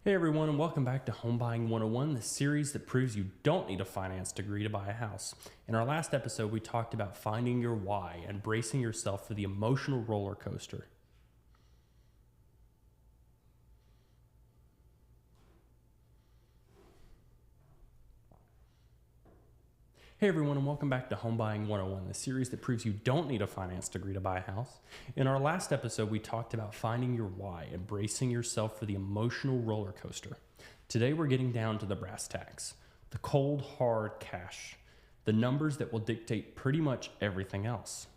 Hey everyone, and welcome back to Homebuying 101, the series that proves you don't need a finance degree to buy a house. In our last episode, we talked about finding your why and bracing yourself for the emotional roller coaster. Hey everyone, and welcome back to Homebuying 101, the series that proves you don't need a finance degree to buy a house. In our last episode, we talked about finding your why and bracing yourself for the emotional roller coaster. Today, we're getting down to the brass tacks, the cold, hard cash, the numbers that will dictate pretty much everything else.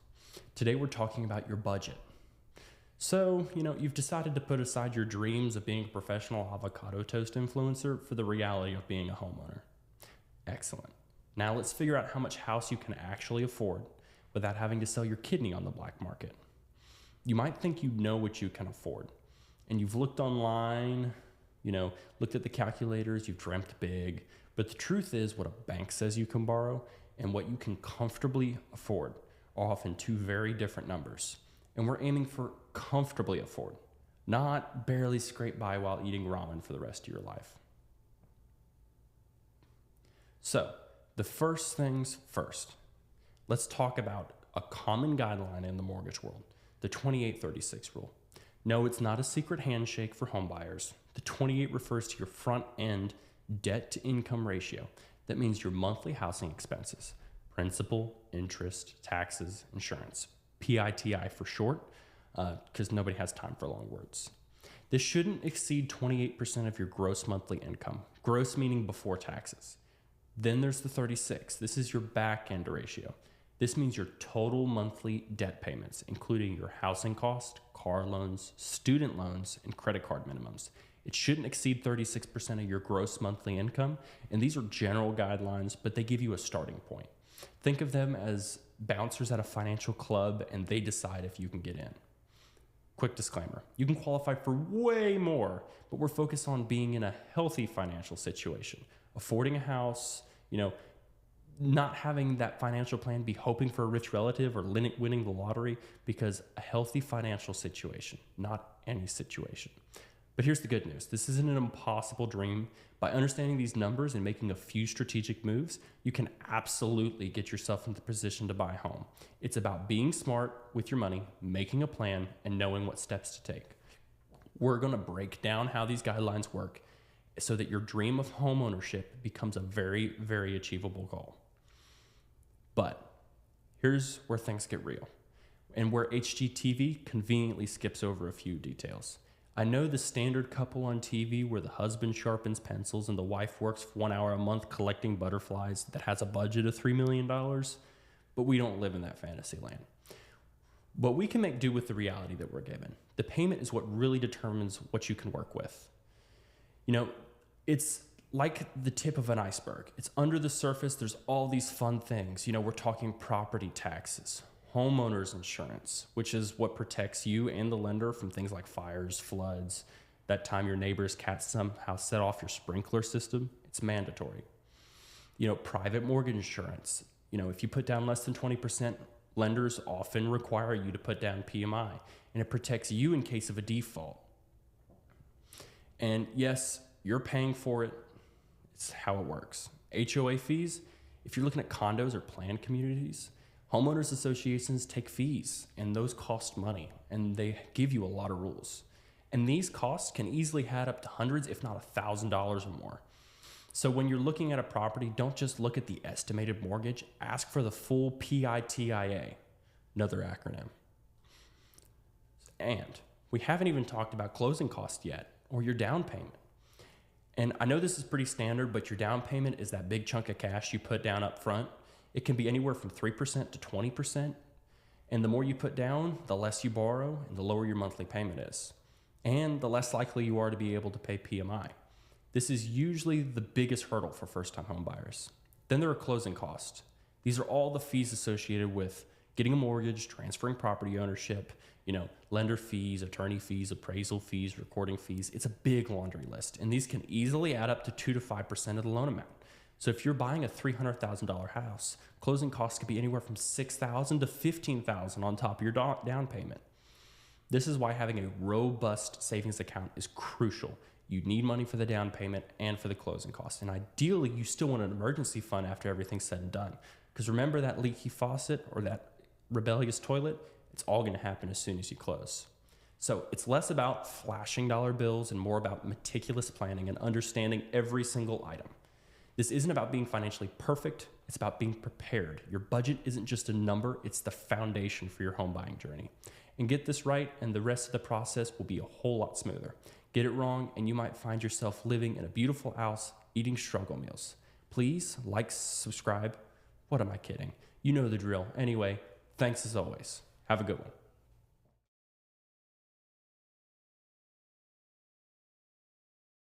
Today, we're talking about your budget. So, you've decided to put aside your dreams of being a professional avocado toast influencer for the reality of being a homeowner. Excellent. Now let's figure out how much house you can actually afford without having to sell your kidney on the black market. You might think you know what you can afford, and you've looked online, looked at the calculators, you've dreamt big, but the truth is what a bank says you can borrow and what you can comfortably afford are often two very different numbers. And we're aiming for comfortably afford, not barely scrape by while eating ramen for the rest of your life. So, the first things first, let's talk about a common guideline in the mortgage world, the 28-36 rule. No, it's not a secret handshake for homebuyers. The 28 refers to your front end debt to income ratio. That means your monthly housing expenses, principal, interest, taxes, insurance, PITI for short, because nobody has time for long words. This shouldn't exceed 28% of your gross monthly income, gross meaning before taxes. Then there's the 36. This is your back end ratio. This means your total monthly debt payments, including your housing cost, car loans, student loans, and credit card minimums. It shouldn't exceed 36% of your gross monthly income. And these are general guidelines, but they give you a starting point. Think of them as bouncers at a financial club, and they decide if you can get in. Quick disclaimer, you can qualify for way more, but we're focused on being in a healthy financial situation. Affording a house, not having that financial plan be hoping for a rich relative or winning the lottery, because a healthy financial situation, not any situation. But here's the good news. This isn't an impossible dream. By understanding these numbers and making a few strategic moves, you can absolutely get yourself into the position to buy a home. It's about being smart with your money, making a plan, and knowing what steps to take. We're going to break down how these guidelines work so that your dream of home ownership becomes a very, very achievable goal. But here's where things get real, and where HGTV conveniently skips over a few details. I know the standard couple on TV where the husband sharpens pencils and the wife works 1 hour a month collecting butterflies that has a budget of $3 million, but we don't live in that fantasy land. But we can make do with the reality that we're given. The payment is what really determines what you can work with. It's like the tip of an iceberg. It's under the surface. There's all these fun things. We're talking property taxes, homeowners insurance, which is what protects you and the lender from things like fires, floods, that time your neighbor's cat somehow set off your sprinkler system. It's mandatory. Private mortgage insurance. If you put down less than 20%, lenders often require you to put down PMI, and it protects you in case of a default. And yes, you're paying for it. It's how it works. HOA fees, if you're looking at condos or planned communities, homeowners associations take fees, and those cost money, and they give you a lot of rules. And these costs can easily add up to hundreds, if not $1,000 or more. So when you're looking at a property, don't just look at the estimated mortgage, ask for the full PITIA, another acronym. And we haven't even talked about closing costs yet, or your down payment. And I know this is pretty standard, but your down payment is that big chunk of cash you put down up front. It can be anywhere from 3% to 20%. And the more you put down, the less you borrow and the lower your monthly payment is. And the less likely you are to be able to pay PMI. This is usually the biggest hurdle for first-time home buyers. Then there are closing costs. These are all the fees associated with getting a mortgage, transferring property ownership, lender fees, attorney fees, appraisal fees, recording fees. It's a big laundry list, and these can easily add up to 2 to 5% of the loan amount. So if you're buying a $300,000 house, closing costs could be anywhere from $6,000 to $15,000 on top of your down payment. This is why having a robust savings account is crucial. You need money for the down payment and for the closing costs. And ideally, you still want an emergency fund after everything's said and done. Because remember that leaky faucet or that rebellious toilet? It's all going to happen as soon as you close. So it's less about flashing dollar bills and more about meticulous planning and understanding every single item. This isn't about being financially perfect. It's about being prepared. Your budget isn't just a number. It's the foundation for your home buying journey. And get this right, and the rest of the process will be a whole lot smoother. Get it wrong, and you might find yourself living in a beautiful house, eating struggle meals. Please like, subscribe. What am I kidding? You know the drill. Anyway, thanks as always. Have a good one.